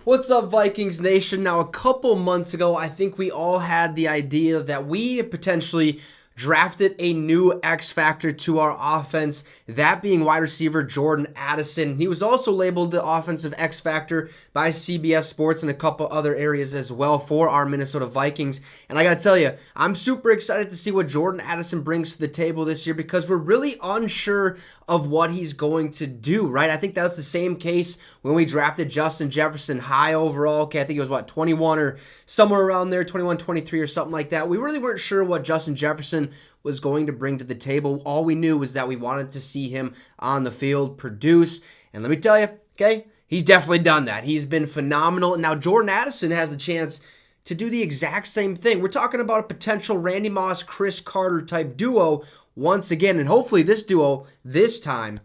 What's up, Vikings Nation? Now, a couple months ago, I think we all had the idea that we potentially drafted a new X factor to our offense, that being wide receiver Jordan Addison. He was also labeled the offensive X factor by CBS Sports and a couple other areas as well for our Minnesota Vikings. And I gotta tell you, I'm super excited to see what Jordan Addison brings to the table this year because we're really unsure of what he's going to do, right? I think that's the same case when we drafted Justin Jefferson high overall. Okay, I think it was 21 or somewhere around there, 21, 23 or something like that. We really weren't sure what Justin Jefferson was going to bring to the table. All we knew was that we wanted to see him on the field produce. And let me tell you, okay, he's definitely done that. He's been phenomenal. And now Jordan Addison has the chance to do the exact same thing. We're talking about a potential Randy Moss, Chris Carter type duo once again. And hopefully this duo this time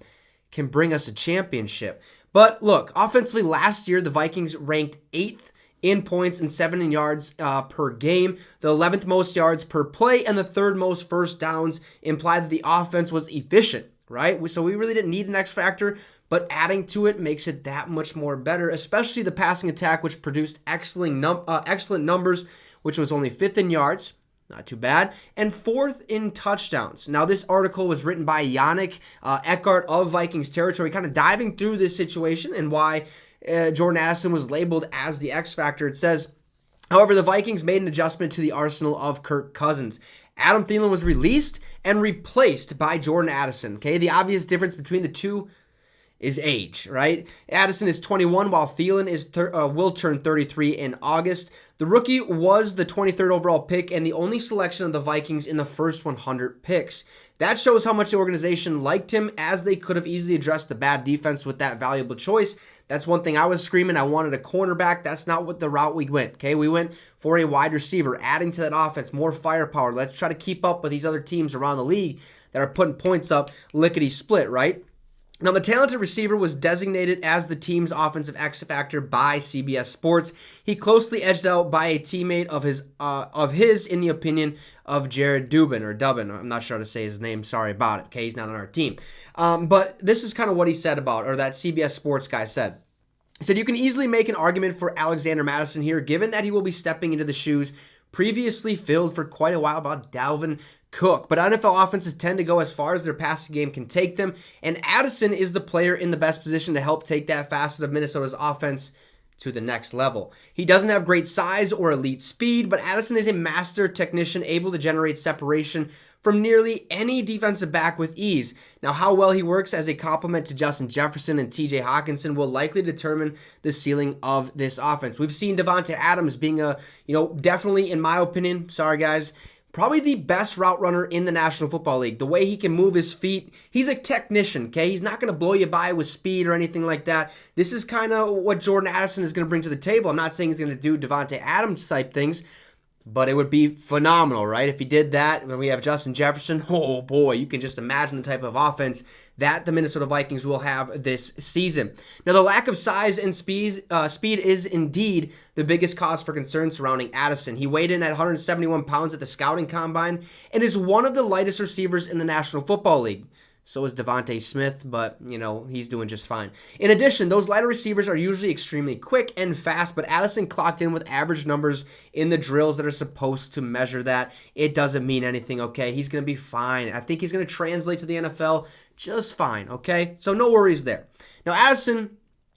can bring us a championship. But look, offensively last year, the Vikings ranked 8th in points and 7 in yards per game, the 11th most yards per play, and the 3rd most first downs, implied that the offense was efficient, right? So we really didn't need an X factor, but adding to it makes it that much more better, especially the passing attack, which produced excellent numbers, which was only 5th in yards, not too bad, and 4th in touchdowns. Now, this article was written by Yannick Eckhart of Vikings Territory, kind of diving through this situation and why Jordan Addison was labeled as the X Factor. It says, however, the Vikings made an adjustment to the arsenal of Kirk Cousins. Adam Thielen was released and replaced by Jordan Addison. Okay, the obvious difference between the two is age, right? Addison is 21, while Thielen will turn 33 in August. The rookie was the 23rd overall pick and the only selection of the Vikings in the first 100 picks. That shows how much the organization liked him, as they could have easily addressed the bad defense with that valuable choice. That's one thing I was screaming. I wanted a cornerback. That's not what the route we went, okay? We went for a wide receiver, adding to that offense, more firepower. Let's try to keep up with these other teams around the league that are putting points up lickety-split, right? Now, the talented receiver was designated as the team's offensive X factor by CBS Sports. He closely edged out by a teammate of his, in the opinion of Jared Dubin. I'm not sure how to say his name. Sorry about it. Okay, he's not on our team. But this is kind of what he said about, or that CBS Sports guy said. He said, you can easily make an argument for Alexander Mattison here, given that he will be stepping into the shoes previously filled for quite a while about Dalvin Cook. But NFL offenses tend to go as far as their passing game can take them, and Addison is the player in the best position to help take that facet of Minnesota's offense to the next level. He doesn't have great size or elite speed, but Addison is a master technician able to generate separation from nearly any defensive back with ease. Now, how well he works as a complement to Justin Jefferson and TJ Hawkinson will likely determine the ceiling of this offense. We've seen Davante Adams being definitely, in my opinion, sorry guys, probably the best route runner in the National Football League. The way he can move his feet, he's a technician, okay? He's not going to blow you by with speed or anything like that. This is kind of what Jordan Addison is going to bring to the table. I'm not saying he's going to do Davante Adams type things, but it would be phenomenal, right? If he did that, when we have Justin Jefferson, oh boy, you can just imagine the type of offense that the Minnesota Vikings will have this season. Now, the lack of size and speed is indeed the biggest cause for concern surrounding Addison. He weighed in at 171 pounds at the scouting combine and is one of the lightest receivers in the National Football League. So is Devontae Smith, but, he's doing just fine. In addition, those lighter receivers are usually extremely quick and fast, but Addison clocked in with average numbers in the drills that are supposed to measure that. It doesn't mean anything, okay? He's going to be fine. I think he's going to translate to the NFL just fine, okay? So no worries there. Now, Addison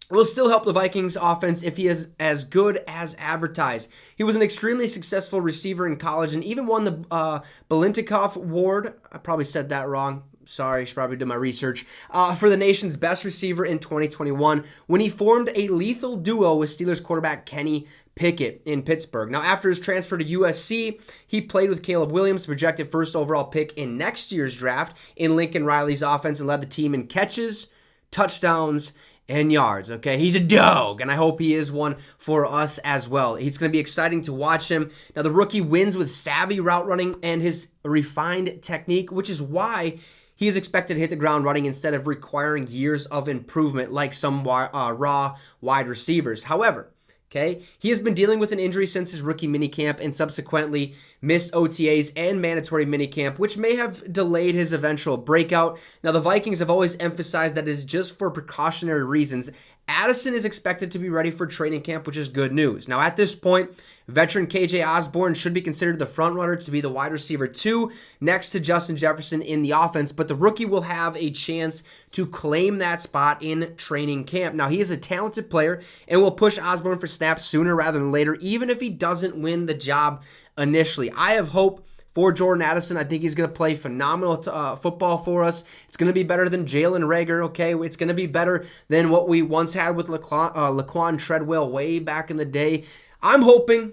will still help the Vikings offense if he is as good as advertised. He was an extremely successful receiver in college and even won the Biletnikoff Award. I probably said that wrong. Sorry, I should probably do my research. For the nation's best receiver in 2021 when he formed a lethal duo with Steelers quarterback Kenny Pickett in Pittsburgh. Now, after his transfer to USC, he played with Caleb Williams, projected first overall pick in next year's draft, in Lincoln Riley's offense and led the team in catches, touchdowns, and yards, okay? He's a dog, and I hope he is one for us as well. It's going to be exciting to watch him. Now, the rookie wins with savvy route running and his refined technique, which is why he is expected to hit the ground running instead of requiring years of improvement like some raw wide receivers. However, okay, he has been dealing with an injury since his rookie minicamp and subsequently missed OTAs and mandatory minicamp, which may have delayed his eventual breakout. Now, the Vikings have always emphasized that it is just for precautionary reasons, Addison is expected to be ready for training camp, which is good news. Now, at this point, veteran KJ Osborne should be considered the front runner to be the wide receiver 2 next to Justin Jefferson in the offense, but the rookie will have a chance to claim that spot in training camp. Now, he is a talented player and will push Osborne for snaps sooner rather than later, even if he doesn't win the job initially. I have hope for Jordan Addison. I think he's going to play phenomenal football for us. It's going to be better than Jalen Reagor, okay? It's going to be better than what we once had with Laquan Treadwell way back in the day. I'm hoping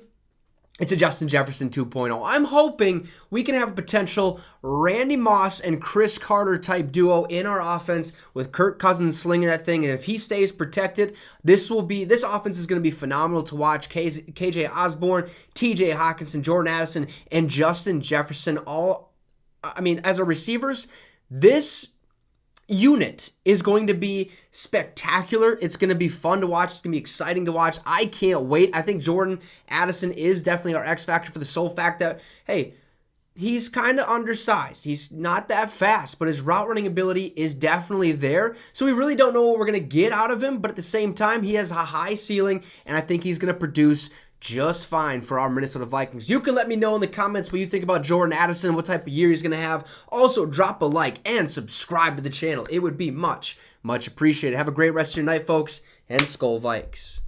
it's a Justin Jefferson 2.0. I'm hoping we can have a potential Randy Moss and Chris Carter type duo in our offense with Kirk Cousins slinging that thing. And if he stays protected, this offense is going to be phenomenal to watch. KJ Osborne, TJ Hawkinson, Jordan Addison, and Justin Jefferson as a receivers, this unit is going to be spectacular. It's going to be fun to watch. It's going to be exciting to watch. I can't wait. I think Jordan Addison is definitely our X factor for the sole fact that, hey, he's kind of undersized. He's not that fast, but his route running ability is definitely there. So we really don't know what we're going to get out of him, but at the same time, he has a high ceiling, and I think he's going to produce just fine for our Minnesota Vikings. You can let me know in the comments what you think about Jordan Addison, what type of year he's going to have. Also, drop a like and subscribe to the channel. It would be much, much appreciated. Have a great rest of your night, folks, and Skol Vikes.